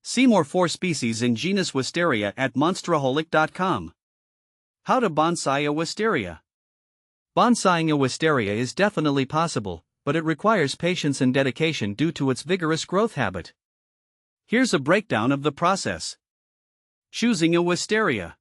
See more 4 species in genus Wisteria at monsteraholic.com. How to bonsai a wisteria. Bonsaiing a wisteria is definitely possible, but it requires patience and dedication due to its vigorous growth habit. Here's a breakdown of the process. Choosing a wisteria.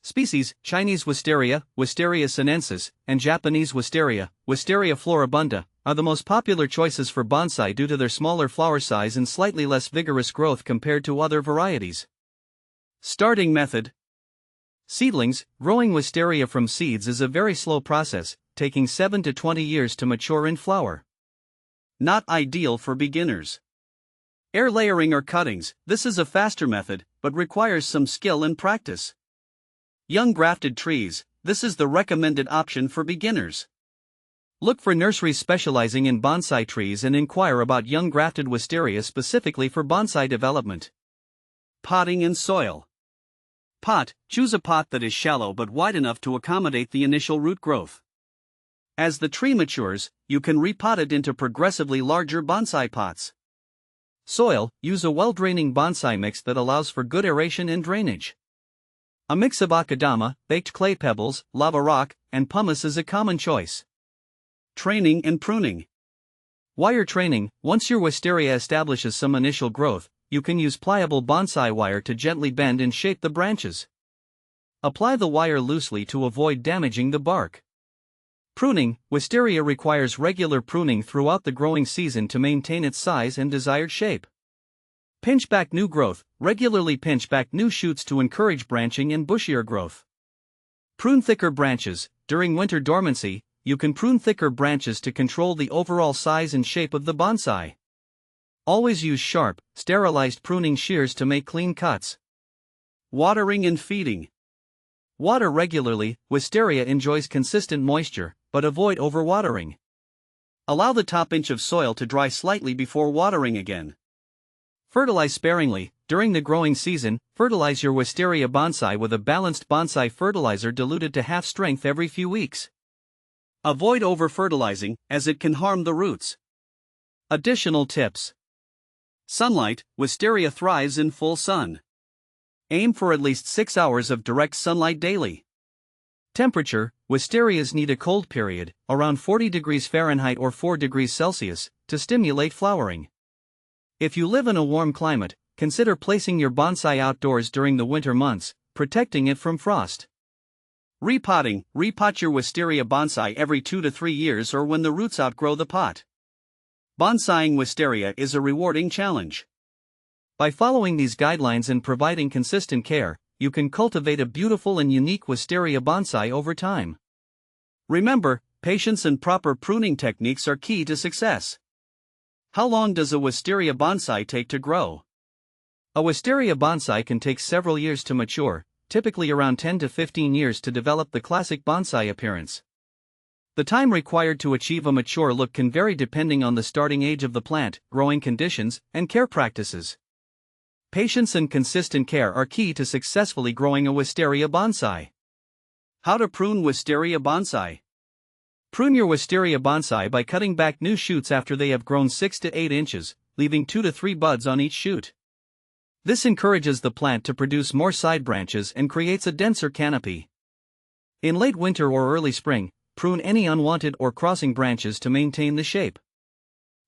Species: Chinese Wisteria, Wisteria sinensis, and Japanese Wisteria, Wisteria floribunda, are the most popular choices for bonsai due to their smaller flower size and slightly less vigorous growth compared to other varieties. Starting method. Seedlings. Growing wisteria from seeds is a very slow process, taking 7 to 20 years to mature in flower. Not ideal for beginners. Air layering or cuttings. This is a faster method, but requires some skill and practice. Young grafted trees. This is the recommended option for beginners. Look for nurseries specializing in bonsai trees and inquire about young grafted wisteria specifically for bonsai development. Potting and soil. Pot. Choose a pot that is shallow but wide enough to accommodate the initial root growth. As the tree matures, you can repot it into progressively larger bonsai pots. Soil. Use a well-draining bonsai mix that allows for good aeration and drainage. A mix of akadama, baked clay pebbles, lava rock, and pumice is a common choice. Training and pruning. Wire training. Once your wisteria establishes some initial growth, you can use pliable bonsai wire to gently bend and shape the branches. Apply the wire loosely to avoid damaging the bark. Pruning. Wisteria requires regular pruning throughout the growing season to maintain its size and desired shape. Pinch back new growth. Regularly pinch back new shoots to encourage branching and bushier growth. Prune thicker branches. During winter dormancy, you can prune thicker branches to control the overall size and shape of the bonsai. Always use sharp, sterilized pruning shears to make clean cuts. Watering and feeding. Water regularly. Wisteria enjoys consistent moisture, but avoid overwatering. Allow the top inch of soil to dry slightly before watering again. Fertilize sparingly. During the growing season, fertilize your wisteria bonsai with a balanced bonsai fertilizer diluted to half strength every few weeks. Avoid over-fertilizing, as it can harm the roots. Additional tips. Sunlight. Wisteria thrives in full sun. Aim for at least 6 hours of direct sunlight daily. Temperature. Wisterias need a cold period, around 40 degrees Fahrenheit or 4 degrees Celsius, to stimulate flowering. If you live in a warm climate, consider placing your bonsai outdoors during the winter months, protecting it from frost. Repotting. Repot your wisteria bonsai every 2 to 3 years or when the roots outgrow the pot. Bonsaiing wisteria is a rewarding challenge. By following these guidelines and providing consistent care, you can cultivate a beautiful and unique wisteria bonsai over time. Remember, patience and proper pruning techniques are key to success. How long does a wisteria bonsai take to grow? A wisteria bonsai can take several years to mature, typically around 10 to 15 years to develop the classic bonsai appearance. The time required to achieve a mature look can vary depending on the starting age of the plant, growing conditions, and care practices. Patience and consistent care are key to successfully growing a wisteria bonsai. How to prune wisteria bonsai. Prune your wisteria bonsai by cutting back new shoots after they have grown 6 to 8 inches, leaving 2 to 3 buds on each shoot. This encourages the plant to produce more side branches and creates a denser canopy. In late winter or early spring, prune any unwanted or crossing branches to maintain the shape.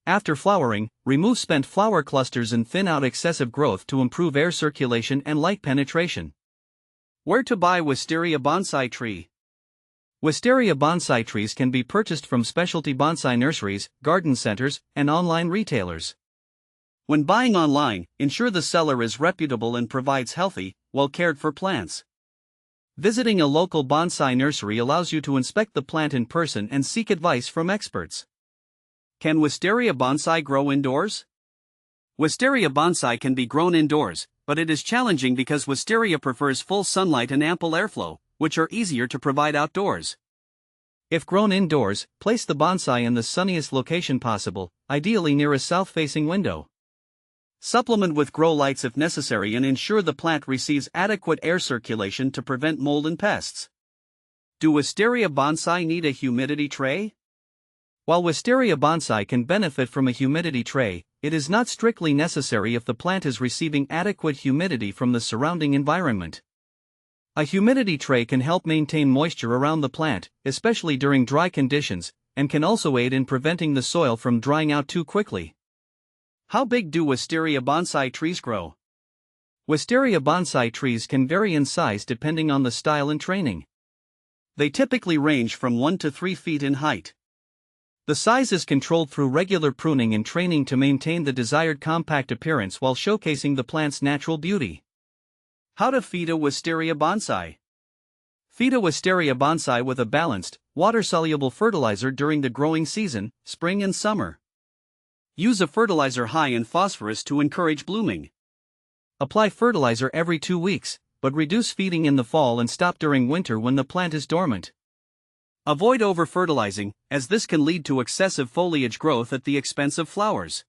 After flowering, remove spent flower clusters and thin out excessive growth to improve air circulation and light penetration. Where to buy wisteria bonsai tree? Wisteria bonsai trees can be purchased from specialty bonsai nurseries, garden centers, and online retailers. When buying online, ensure the seller is reputable and provides healthy, well-cared-for plants. Visiting a local bonsai nursery allows you to inspect the plant in person and seek advice from experts. Can wisteria bonsai grow indoors? Wisteria bonsai can be grown indoors, but it is challenging because wisteria prefers full sunlight and ample airflow, which are easier to provide outdoors. If grown indoors, place the bonsai in the sunniest location possible, ideally near a south-facing window. Supplement with grow lights if necessary and ensure the plant receives adequate air circulation to prevent mold and pests. Do wisteria bonsai need a humidity tray? While Wisteria bonsai can benefit from a humidity tray, it is not strictly necessary if the plant is receiving adequate humidity from the surrounding environment. A humidity tray can help maintain moisture around the plant, especially during dry conditions, and can also aid in preventing the soil from drying out too quickly. How big do Wisteria bonsai trees grow? Wisteria bonsai trees can vary in size depending on the style and training. They typically range from 1 to 3 feet in height. The size is controlled through regular pruning and training to maintain the desired compact appearance while showcasing the plant's natural beauty. How to feed a Wisteria bonsai? Feed a Wisteria bonsai with a balanced, water-soluble fertilizer during the growing season, spring and summer. Use a fertilizer high in phosphorus to encourage blooming. Apply fertilizer every 2 weeks, but reduce feeding in the fall and stop during winter when the plant is dormant. Avoid over-fertilizing, as this can lead to excessive foliage growth at the expense of flowers.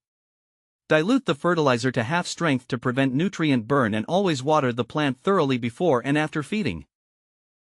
Dilute the fertilizer to half strength to prevent nutrient burn and always water the plant thoroughly before and after feeding.